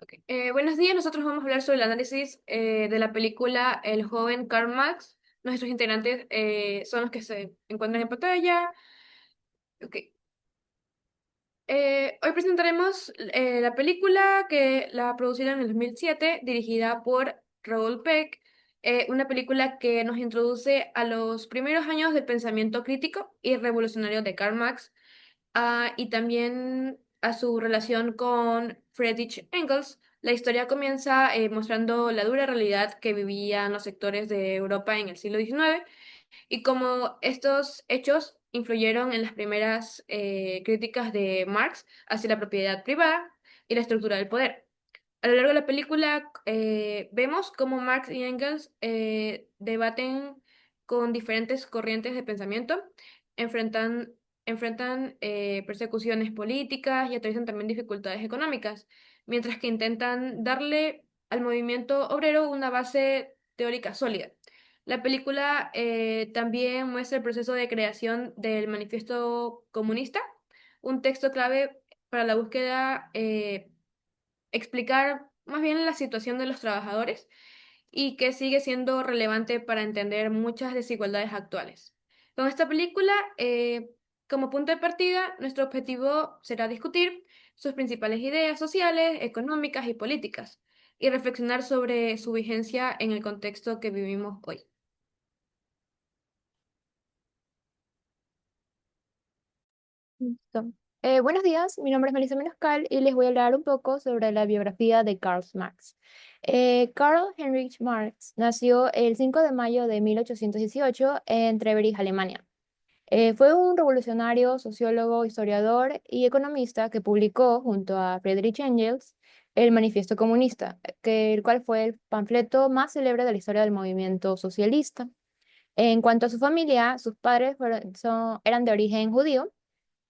Ok. Buenos días, nosotros vamos a hablar sobre el análisis de la película El joven Karl Marx. Nuestros integrantes son los que se encuentran en pantalla. Ok. Hoy presentaremos la película que la producieron en el 2007, dirigida por Raoul Peck, una película que nos introduce a los primeros años del pensamiento crítico y revolucionario de Karl Marx, y también a su relación con Friedrich Engels. La historia comienza mostrando la dura realidad que vivían los sectores de Europa en el siglo XIX y cómo estos hechos influyeron en las primeras críticas de Marx hacia la propiedad privada y la estructura del poder. A lo largo de la película vemos cómo Marx y Engels debaten con diferentes corrientes de pensamiento, enfrentan, enfrentan persecuciones políticas y atraviesan también dificultades económicas, mientras que intentan darle al movimiento obrero una base teórica sólida. La película también muestra el proceso de creación del Manifiesto Comunista, un texto clave para la búsqueda explicar más bien la situación de los trabajadores y que sigue siendo relevante para entender muchas desigualdades actuales. Con esta película, como punto de partida, nuestro objetivo será discutir sus principales ideas sociales, económicas y políticas, y reflexionar sobre su vigencia en el contexto que vivimos hoy. Listo. Buenos días, mi nombre es Melissa Menoscal y les voy a hablar un poco sobre la biografía de Karl Marx. Karl Heinrich Marx nació el 5 de mayo de 1818 en Treverich, Alemania. Fue un revolucionario, sociólogo, historiador y economista que publicó junto a Friedrich Engels el Manifiesto Comunista, el cual fue el panfleto más célebre de la historia del movimiento socialista. En cuanto a su familia, sus padres eran de origen judío,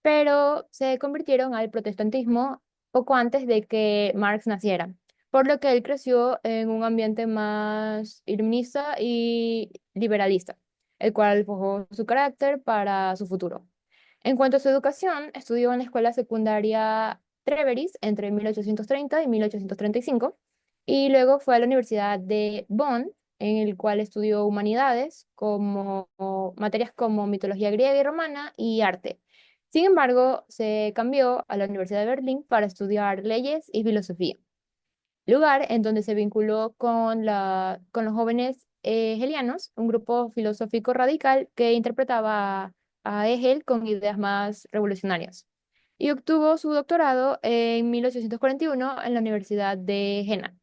pero se convirtieron al protestantismo poco antes de que Marx naciera, por lo que él creció en un ambiente más iluminista y liberalista, el cual forjó su carácter para su futuro. En cuanto a su educación, estudió en la escuela secundaria Treveris entre 1830 y 1835, y luego fue a la Universidad de Bonn, en el cual estudió humanidades, como materias como mitología griega y romana y arte. Sin embargo, se cambió a la Universidad de Berlín para estudiar leyes y filosofía, lugar en donde se vinculó con los jóvenes hegelianos, un grupo filosófico radical que interpretaba a Hegel con ideas más revolucionarias. Y obtuvo su doctorado en 1841 en la Universidad de Jena.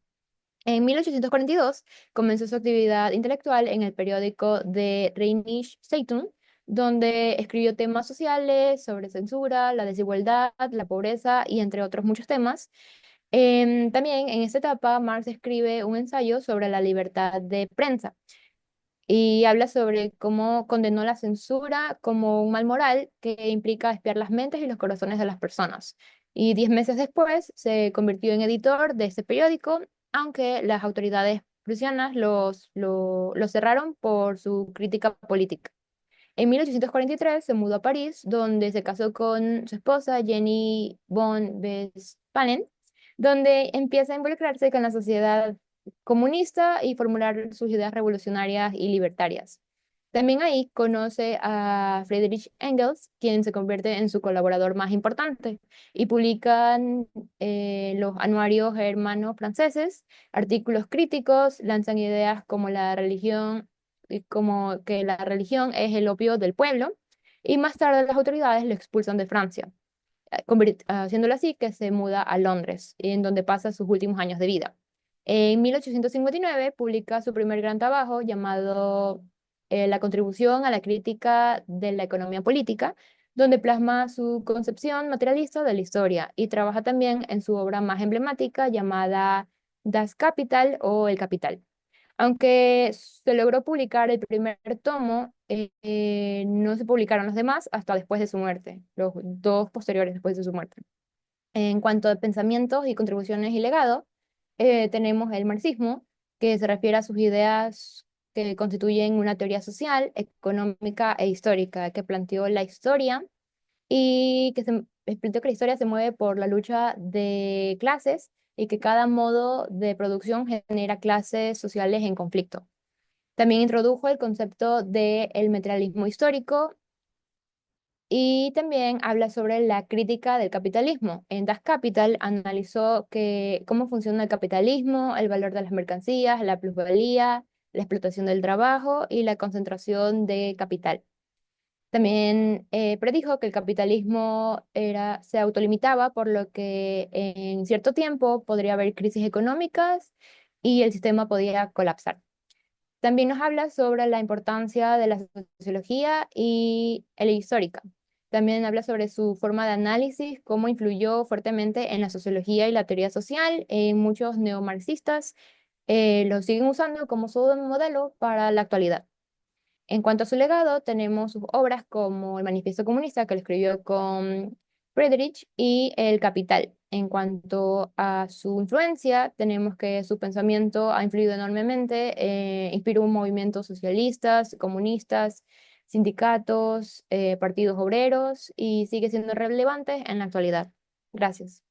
En 1842 comenzó su actividad intelectual en el periódico de Rheinische Zeitung, donde escribió temas sociales sobre censura, la desigualdad, la pobreza y entre otros muchos temas. También en esta etapa Marx escribe un ensayo sobre la libertad de prensa y habla sobre cómo condenó la censura como un mal moral que implica espiar las mentes y los corazones de las personas. Y 10 meses después se convirtió en editor de este periódico, aunque las autoridades prusianas lo cerraron por su crítica política. En 1843 se mudó a París, donde se casó con su esposa Jenny von Westphalen, donde empieza a involucrarse con la sociedad comunista y formular sus ideas revolucionarias y libertarias. También ahí conoce a Friedrich Engels, quien se convierte en su colaborador más importante, y publican los anuarios hermanos franceses, artículos críticos, lanzan ideas como la religión, y como que la religión es el opio del pueblo, y más tarde las autoridades lo expulsan de Francia, haciéndolo así que se muda a Londres, en donde pasa sus últimos años de vida. En 1859 publica su primer gran trabajo llamado La contribución a la crítica de la economía política, donde plasma su concepción materialista de la historia y trabaja también en su obra más emblemática llamada Das Kapital o El Capital. Aunque se logró publicar el primer tomo, no se publicaron los demás hasta después de su muerte, los dos posteriores después de su muerte. En cuanto a pensamientos y contribuciones y legado, tenemos el marxismo, que se refiere a sus ideas que constituyen una teoría social, económica e histórica, que planteó la historia y planteó que la historia se mueve por la lucha de clases y que cada modo de producción genera clases sociales en conflicto. También introdujo el concepto del materialismo histórico y también habla sobre la crítica del capitalismo. En Das Kapital analizó cómo funciona el capitalismo, el valor de las mercancías, la plusvalía, la explotación del trabajo y la concentración de capital. También predijo que el capitalismo se autolimitaba, por lo que en cierto tiempo podría haber crisis económicas y el sistema podía colapsar. También nos habla sobre la importancia de la sociología y la histórica. También habla sobre su forma de análisis, cómo influyó fuertemente en la sociología y la teoría social. Muchos neomarxistas lo siguen usando como su modelo para la actualidad. En cuanto a su legado, tenemos sus obras como El Manifiesto Comunista, que lo escribió con Friedrich, y El Capital. En cuanto a su influencia, tenemos que su pensamiento ha influido enormemente, inspiró movimientos socialistas, comunistas, sindicatos, partidos obreros y sigue siendo relevante en la actualidad. Gracias.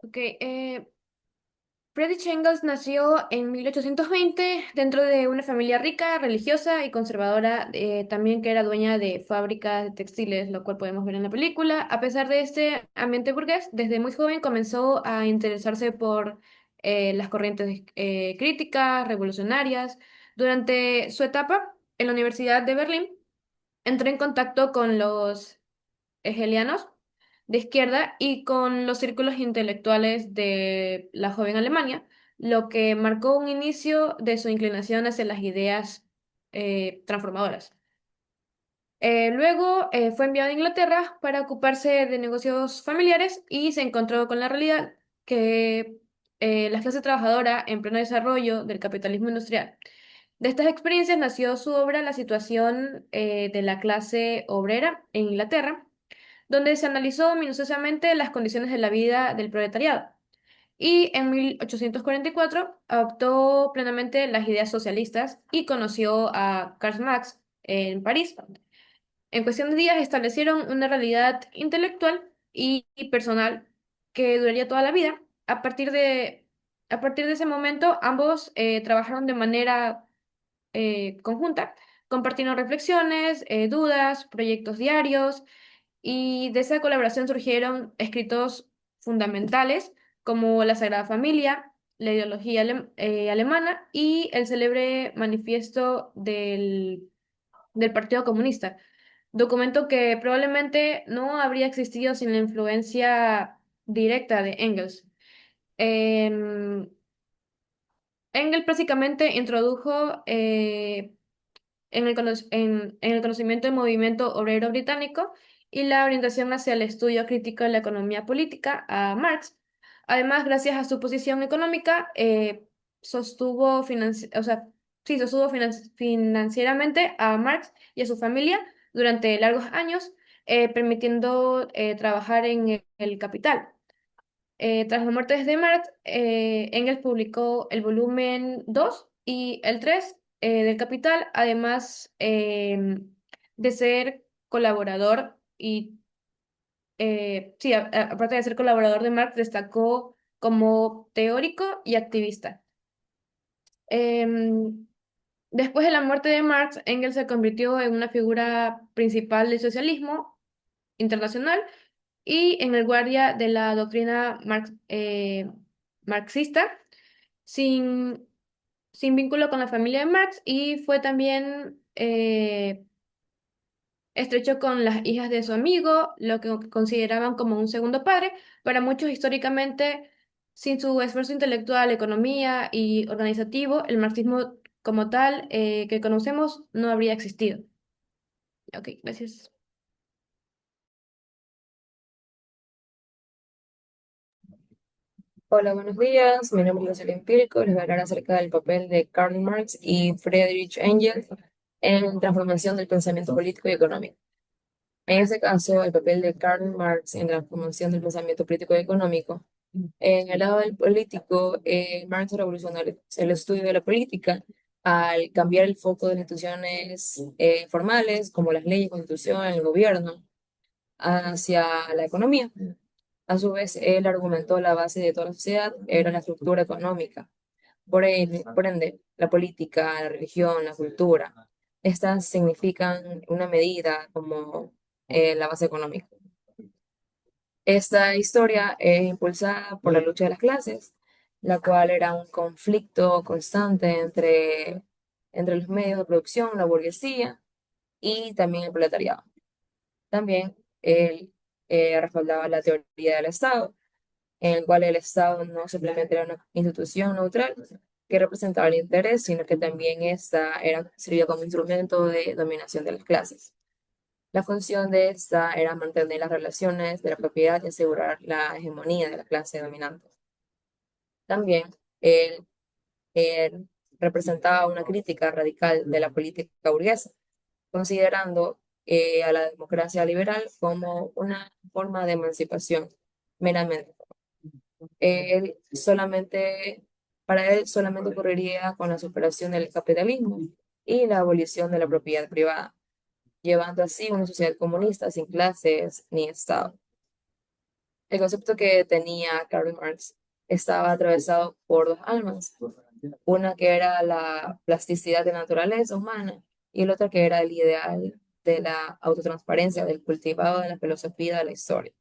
Ok, Friedrich Engels nació en 1820 dentro de una familia rica, religiosa y conservadora, también que era dueña de fábricas de textiles, lo cual podemos ver en la película. A pesar de este ambiente burgués, desde muy joven comenzó a interesarse por las corrientes críticas, revolucionarias. Durante su etapa en la Universidad de Berlín, entró en contacto con los hegelianos de izquierda y con los círculos intelectuales de la joven Alemania, lo que marcó un inicio de su inclinación hacia las ideas transformadoras. Luego fue enviado a Inglaterra para ocuparse de negocios familiares y se encontró con la realidad que la clase trabajadora en pleno desarrollo del capitalismo industrial. De estas experiencias nació su obra La situación de la clase obrera en Inglaterra, donde se analizó minuciosamente las condiciones de la vida del proletariado. Y en 1844 adoptó plenamente las ideas socialistas y conoció a Karl Marx en París. En cuestión de días establecieron una realidad intelectual y personal que duraría toda la vida. A partir de ese momento, ambos trabajaron de manera conjunta, compartieron reflexiones, dudas, proyectos diarios, y de esa colaboración surgieron escritos fundamentales como la Sagrada Familia, la ideología alemana y el célebre manifiesto del Partido Comunista, documento que probablemente no habría existido sin la influencia directa de Engels. Em, Engels básicamente introdujo en el conocimiento del movimiento obrero británico y la orientación hacia el estudio crítico de la economía política a Marx. Además, gracias a su posición económica, o sea, sí, sostuvo financieramente a Marx y a su familia durante largos años, permitiendo trabajar en el capital. Tras la muerte de Marx, Engels publicó el volumen 2 y el 3 del Capital, además de ser colaborador sí, aparte de ser colaborador de Marx, destacó como teórico y activista. Em, Después de la muerte de Marx, Engels se convirtió en una figura principal del socialismo internacional y en el guardia de la doctrina marxista, sin, sin vínculo con la familia de Marx, y fue también estrecho con las hijas de su amigo, lo que consideraban como un segundo padre. Para muchos históricamente, sin su esfuerzo intelectual, economía y organizativo, el marxismo como tal que conocemos no habría existido. Ok, gracias. Hola, buenos días. Mi nombre es José Empírico. Les voy a hablar acerca del papel de Karl Marx y Friedrich Engels en la transformación del pensamiento político y económico. En este caso, el papel de Karl Marx en la transformación del pensamiento político y económico. En el lado del político, Marx revolucionó el estudio de la política al cambiar el foco de las instituciones formales, como las leyes, constitución, el gobierno, hacia la economía. A su vez, él argumentó la base de toda la sociedad era la estructura económica. Por ende, la política, la religión, la cultura, estas significan una medida como la base económica. Esta historia es impulsada por la lucha de las clases, la cual era un conflicto constante entre los medios de producción, la burguesía y también el proletariado. También él respaldaba la teoría del Estado, en el cual el Estado no simplemente era una institución neutral que representaba el interés, sino que también servía como instrumento de dominación de las clases. La función de esta era mantener las relaciones de la propiedad y asegurar la hegemonía de la clase dominante. También él, él representaba una crítica radical de la política burguesa, considerando a la democracia liberal como una forma de emancipación meramente. Él solamente, para él solamente ocurriría con la superación del capitalismo y la abolición de la propiedad privada, llevando así una sociedad comunista sin clases ni Estado. El concepto que tenía Karl Marx estaba atravesado por dos almas, una que era la plasticidad de la naturaleza humana y el otro que era el ideal de la autotransparencia, del cultivado de la filosofía de la historia.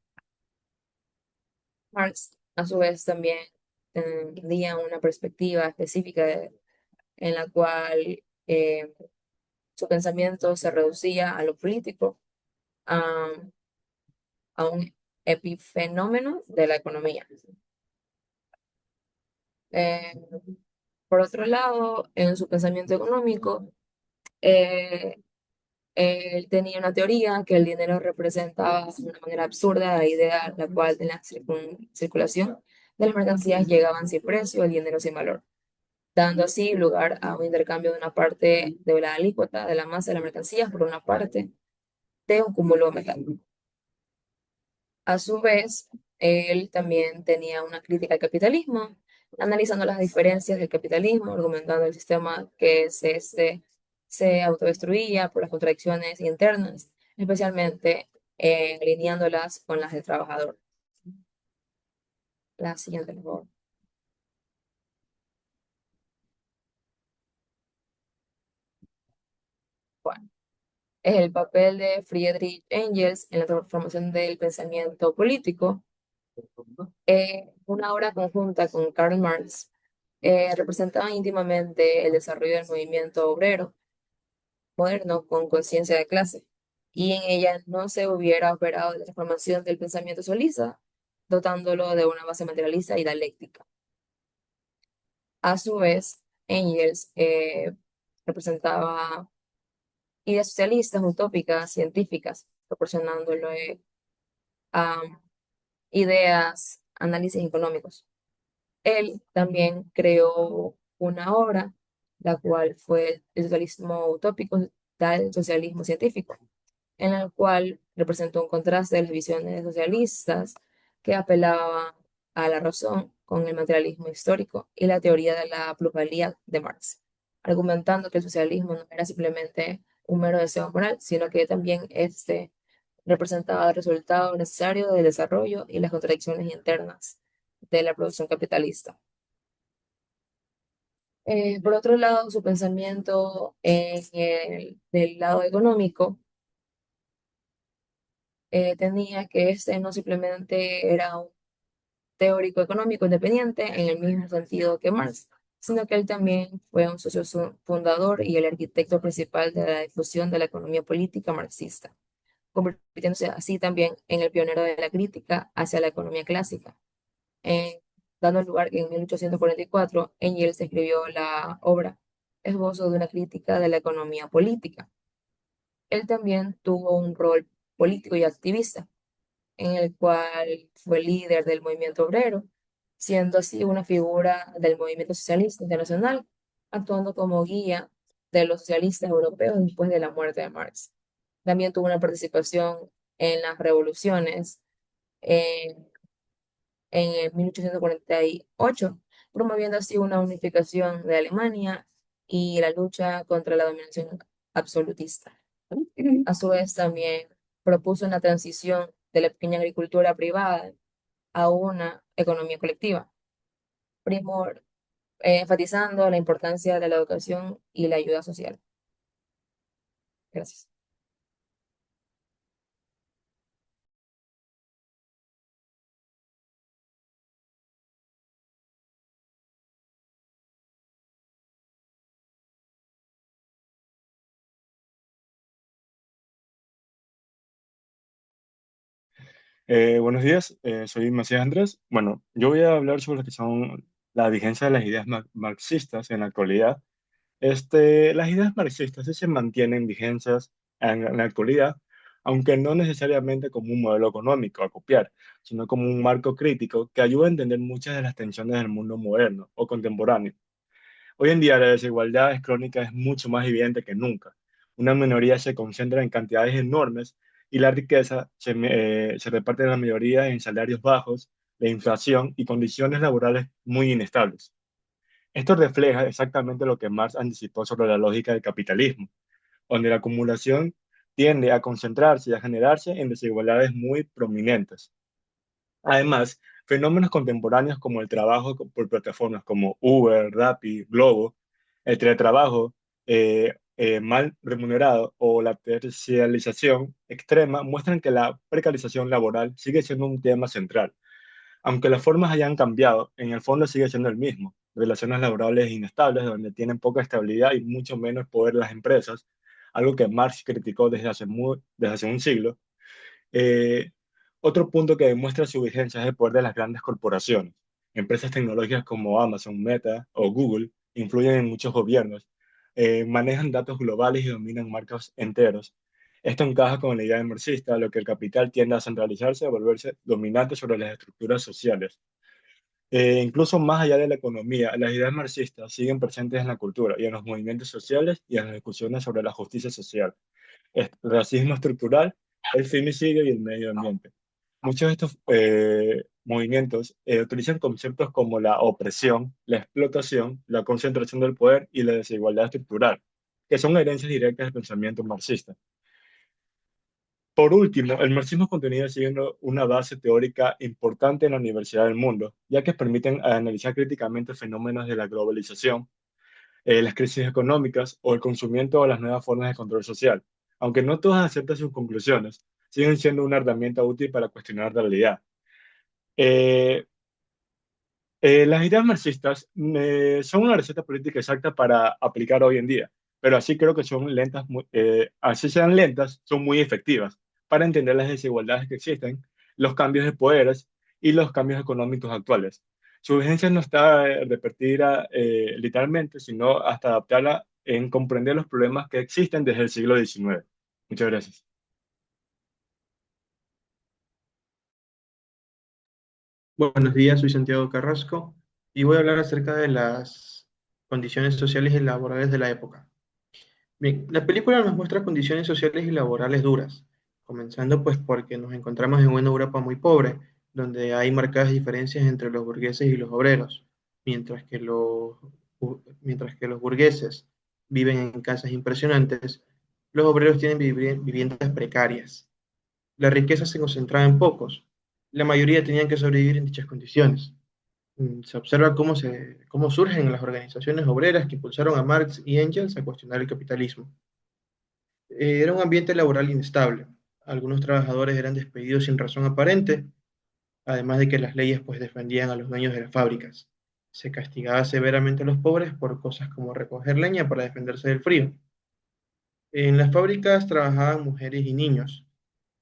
Marx, a su vez, también tenía una perspectiva específica en la cual su pensamiento se reducía a lo político, a, a un epifenómeno de la economía. Eh, por otro lado, en su pensamiento económico, eh, él tenía una teoría que el dinero representaba de una manera absurda la idea la cual en la circulación de las mercancías llegaban sin precio, el dinero sin valor, dando así lugar a un intercambio de una parte de la alícuota de la masa de las mercancías por una parte de un cúmulo metálico. A su vez, él también tenía una crítica al capitalismo, analizando las diferencias del capitalismo, argumentando el sistema que se autodestruía por las contradicciones internas, especialmente alineándolas con las del trabajador. La siguiente, por favor. Bueno, es el papel de Friedrich Engels en la transformación del pensamiento político. Una obra conjunta con Karl Marx representaba íntimamente el desarrollo del movimiento obrero moderno con conciencia de clase, y en ella no se hubiera operado la transformación del pensamiento socialista, dotándolo de una base materialista y dialéctica. A su vez, Engels representaba ideas socialistas, utópicas, científicas, proporcionándole a ideas, análisis económicos. Él también creó una obra, la cual fue el socialismo utópico del socialismo científico, en el cual representó un contraste de las visiones socialistas que apelaban a la razón con el materialismo histórico y la teoría de la plusvalía de Marx, argumentando que el socialismo no era simplemente un mero deseo moral, sino que también representaba el resultado necesario del desarrollo y las contradicciones internas de la producción capitalista. Por otro lado, su pensamiento del lado económico tenía que este no simplemente era un teórico económico independiente en el mismo sentido que Marx, sino que él también fue un socio fundador y el arquitecto principal de la difusión de la economía política marxista, convirtiéndose así también en el pionero de la crítica hacia la economía clásica, eh, dando lugar que en 1844 Engels escribió la obra Esbozo de una crítica de la economía política. Él también tuvo un rol político y activista, en el cual fue líder del movimiento obrero, siendo así una figura del movimiento socialista internacional, actuando como guía de los socialistas europeos después de la muerte de Marx. También tuvo una participación en las revoluciones en 1848, promoviendo así una unificación de Alemania y la lucha contra la dominación absolutista. A su vez, también propuso una transición de la pequeña agricultura privada a una economía colectiva, primor- enfatizando la importancia de la educación y la ayuda social. Gracias. Buenos días, soy Macías Andrés. Bueno, yo voy a hablar sobre lo que son la vigencia de las ideas marxistas en la actualidad. Las ideas marxistas sí se mantienen vigentes en la actualidad, aunque no necesariamente como un modelo económico a copiar, sino como un marco crítico que ayuda a entender muchas de las tensiones del mundo moderno o contemporáneo. Hoy en día la desigualdad es crónica, es mucho más evidente que nunca. Una minoría se concentra en cantidades enormes y la riqueza se reparte en la mayoría en salarios bajos, la inflación y condiciones laborales muy inestables. Esto refleja exactamente lo que Marx anticipó sobre la lógica del capitalismo, donde la acumulación tiende a concentrarse y a generarse en desigualdades muy prominentes. Además, fenómenos contemporáneos como el trabajo por plataformas como Uber, Rappi, Globo, el teletrabajo mal remunerado o la tercialización extrema muestran que la precarización laboral sigue siendo un tema central. Aunque las formas hayan cambiado, en el fondo sigue siendo el mismo. Relaciones laborales inestables donde tienen poca estabilidad y mucho menos poder las empresas, algo que Marx criticó desde hace un siglo. eh, Otro punto que demuestra su vigencia es el poder de las grandes corporaciones. Empresas tecnológicas como Amazon, Meta o Google influyen en muchos gobiernos, manejan datos globales y dominan marcos enteros. Esto encaja con la idea marxista, lo que el capital tiende a centralizarse y a volverse dominante sobre las estructuras sociales. Incluso más allá de la economía, las ideas marxistas siguen presentes en la cultura y en los movimientos sociales y en las discusiones sobre la justicia social, el racismo estructural, el femicidio y el medio ambiente. Muchos de estos movimientos utilizan conceptos como la opresión, la explotación, la concentración del poder y la desigualdad estructural, que son herencias directas del pensamiento marxista. Por último, el marxismo continúa siendo una base teórica importante en la Universidad del Mundo, ya que permiten analizar críticamente fenómenos de la globalización, las crisis económicas o el consumimiento o las nuevas formas de control social. Aunque no todas aceptan sus conclusiones, siguen siendo una herramienta útil para cuestionar la realidad. Eh, las ideas marxistas son una receta política exacta para aplicar hoy en día, pero así creo que son lentas, así sean lentas, son muy efectivas para entender las desigualdades que existen, los cambios de poderes y los cambios económicos actuales. Su vigencia no está repetida literalmente, sino hasta adaptarla en comprender los problemas que existen desde el siglo XIX. Muchas gracias. Buenos días, soy Santiago Carrasco y voy a hablar acerca de las condiciones sociales y laborales de la época. Bien, la película nos muestra condiciones sociales y laborales duras, comenzando pues porque nos encontramos en una Europa muy pobre, donde hay marcadas diferencias entre los burgueses y los obreros, mientras que los burgueses viven en casas impresionantes, los obreros tienen viviendas precarias. La riqueza se concentraba en pocos. La mayoría tenían que sobrevivir en dichas condiciones. Se observa cómo surgen las organizaciones obreras que impulsaron a Marx y Engels a cuestionar el capitalismo. Era un ambiente laboral inestable. Algunos trabajadores eran despedidos sin razón aparente, además de que las leyes pues defendían a los dueños de las fábricas. Se castigaba severamente a los pobres por cosas como recoger leña para defenderse del frío. En las fábricas trabajaban mujeres y niños,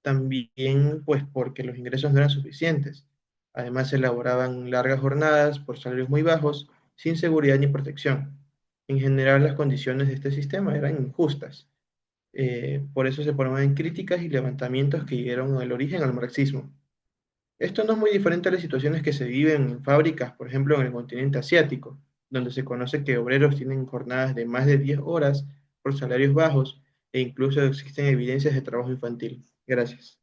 también pues porque los ingresos no eran suficientes. Además, se elaboraban largas jornadas por salarios muy bajos, sin seguridad ni protección. En general, las condiciones de este sistema eran injustas. Por eso se promueven críticas y levantamientos que dieron el origen al marxismo. Esto no es muy diferente a las situaciones que se viven en fábricas, por ejemplo, en el continente asiático, donde se conoce que obreros tienen jornadas de más de 10 horas por salarios bajos e incluso existen evidencias de trabajo infantil. Gracias.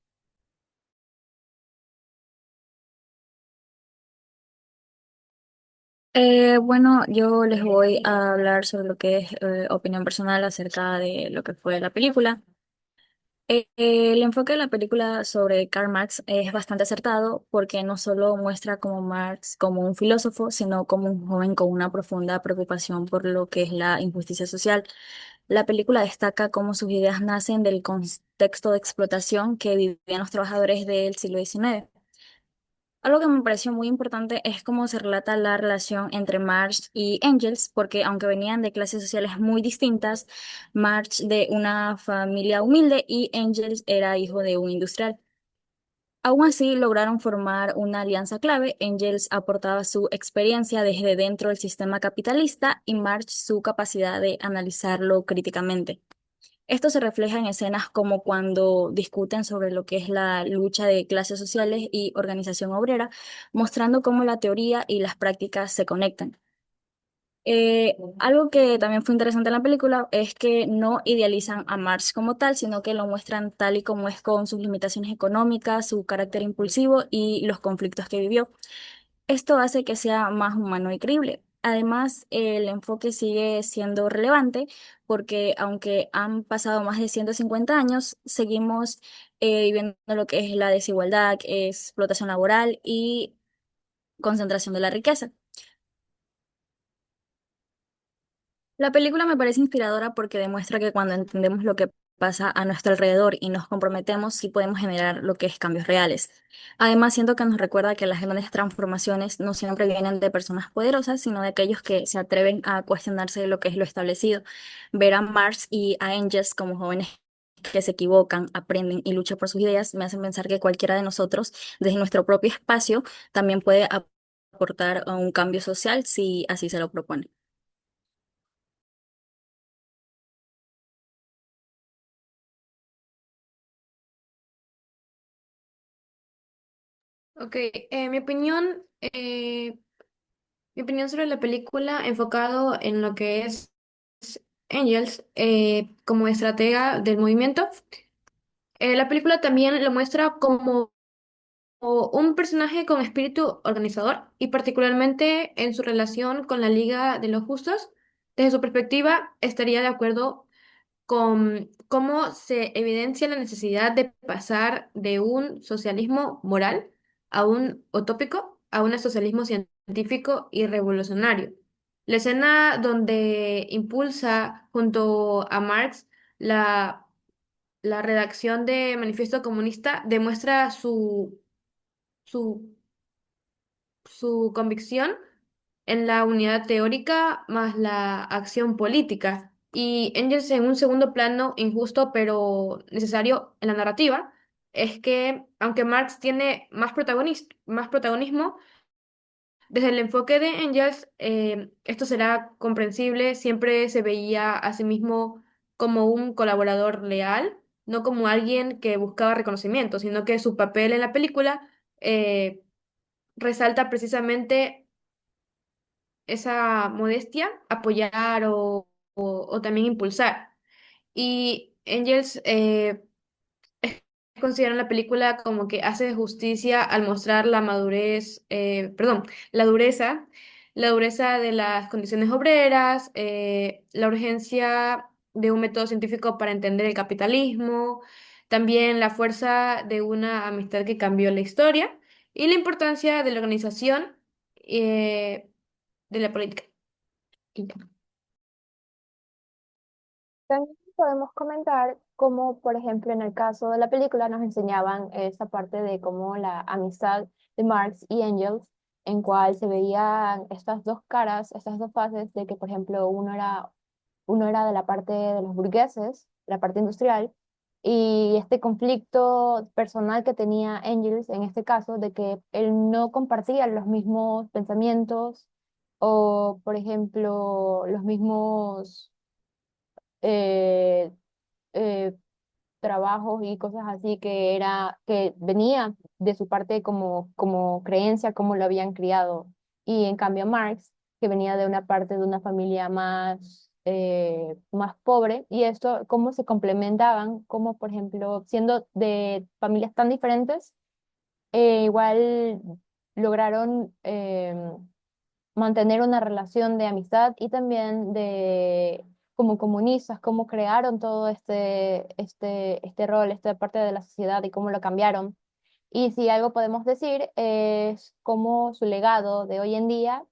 Bueno, yo les voy a hablar sobre lo que es opinión personal acerca de lo que fue la película. El enfoque de la película sobre Karl Marx es bastante acertado porque no solo muestra como Marx como un filósofo, sino como un joven con una profunda preocupación por lo que es la injusticia social. La película destaca cómo sus ideas nacen del contexto de explotación que vivían los trabajadores del siglo XIX. Algo que me pareció muy importante es cómo se relata la relación entre Marge y Engels, porque aunque venían de clases sociales muy distintas, Marge de una familia humilde y Engels era hijo de un industrial. Aún así, lograron formar una alianza clave. Engels aportaba su experiencia desde dentro del sistema capitalista y Marge su capacidad de analizarlo críticamente. Esto se refleja en escenas como cuando discuten sobre lo que es la lucha de clases sociales y organización obrera, mostrando cómo la teoría y las prácticas se conectan. Algo que también fue interesante en la película es que no idealizan a Marx como tal, sino que lo muestran tal y como es con sus limitaciones económicas, su carácter impulsivo y los conflictos que vivió. Esto hace que sea más humano y creíble. Además, el enfoque sigue siendo relevante porque aunque han pasado más de 150 años, seguimos viviendo lo que es la desigualdad, explotación laboral y concentración de la riqueza. La película me parece inspiradora porque demuestra que cuando entendemos lo que pasa a nuestro alrededor y nos comprometemos, sí podemos generar lo que es cambios reales. Además, siento que nos recuerda que las grandes transformaciones no siempre vienen de personas poderosas, sino de aquellos que se atreven a cuestionarse lo que es lo establecido. Ver a Mars y a Angels como jóvenes que se equivocan, aprenden y luchan por sus ideas me hacen pensar que cualquiera de nosotros, desde nuestro propio espacio, también puede aportar a un cambio social si así se lo propone. Ok, mi opinión sobre la película enfocado en lo que es Angels como estratega del movimiento. La película también lo muestra como un personaje con espíritu organizador y particularmente en su relación con la Liga de los Justos. Desde su perspectiva, estaría de acuerdo con cómo se evidencia la necesidad de pasar de un socialismo moral a un utópico, a un socialismo científico y revolucionario. La escena donde impulsa junto a Marx la, la redacción de Manifiesto Comunista demuestra su, su convicción en la unidad teórica más la acción política. Y Engels en un segundo plano, injusto pero necesario en la narrativa, es que aunque Marx tiene más protagonismo, desde el enfoque de Engels, esto será comprensible, siempre se veía a sí mismo como un colaborador leal, no como alguien que buscaba reconocimiento, sino que su papel en la película resalta precisamente esa modestia, apoyar o también impulsar. Y Angels considera la película como que hace justicia al mostrar la madurez, perdón, la dureza, la dureza de las condiciones obreras, la urgencia de un método científico para entender el capitalismo, también la fuerza de una amistad que cambió la historia y la importancia de la organización de la política. Y ya. También podemos comentar cómo, por ejemplo, en el caso de la película nos enseñaban esa parte de cómo la amistad de Marx y Engels, en cual se veían estas dos caras, estas dos fases de que, por ejemplo, uno era de la parte de los burgueses, la parte industrial, y este conflicto personal que tenía Engels en este caso, de que él no compartía los mismos pensamientos o, por ejemplo, los mismos eh, eh, trabajos y cosas así que venía de su parte como creencia, como lo habían criado. Y en cambio Marx, que venía de una parte de una familia más pobre, y esto, cómo se complementaban, como por ejemplo, siendo de familias tan diferentes, igual lograron mantener una relación de amistad y también de como comunistas, cómo crearon todo este rol, esta parte de la sociedad y cómo lo cambiaron. Y si algo podemos decir es cómo su legado de hoy en día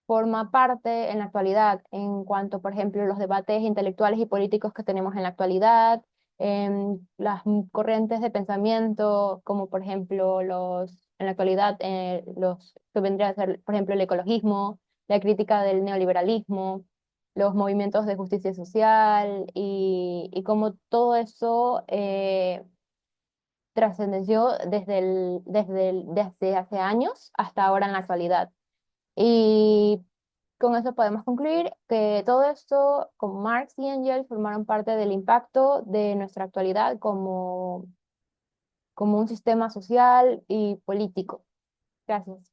forma parte en la actualidad, en cuanto, por ejemplo, los debates intelectuales y políticos que tenemos en la actualidad, en las corrientes de pensamiento, como por ejemplo en la actualidad, los que vendría a ser, por ejemplo, el ecologismo, la crítica del neoliberalismo, los movimientos de justicia social y cómo todo eso trascendenció desde hace años hasta ahora en la actualidad. Y con eso podemos concluir que todo esto, como Marx y Engels, formaron parte del impacto de nuestra actualidad como un sistema social y político. Gracias.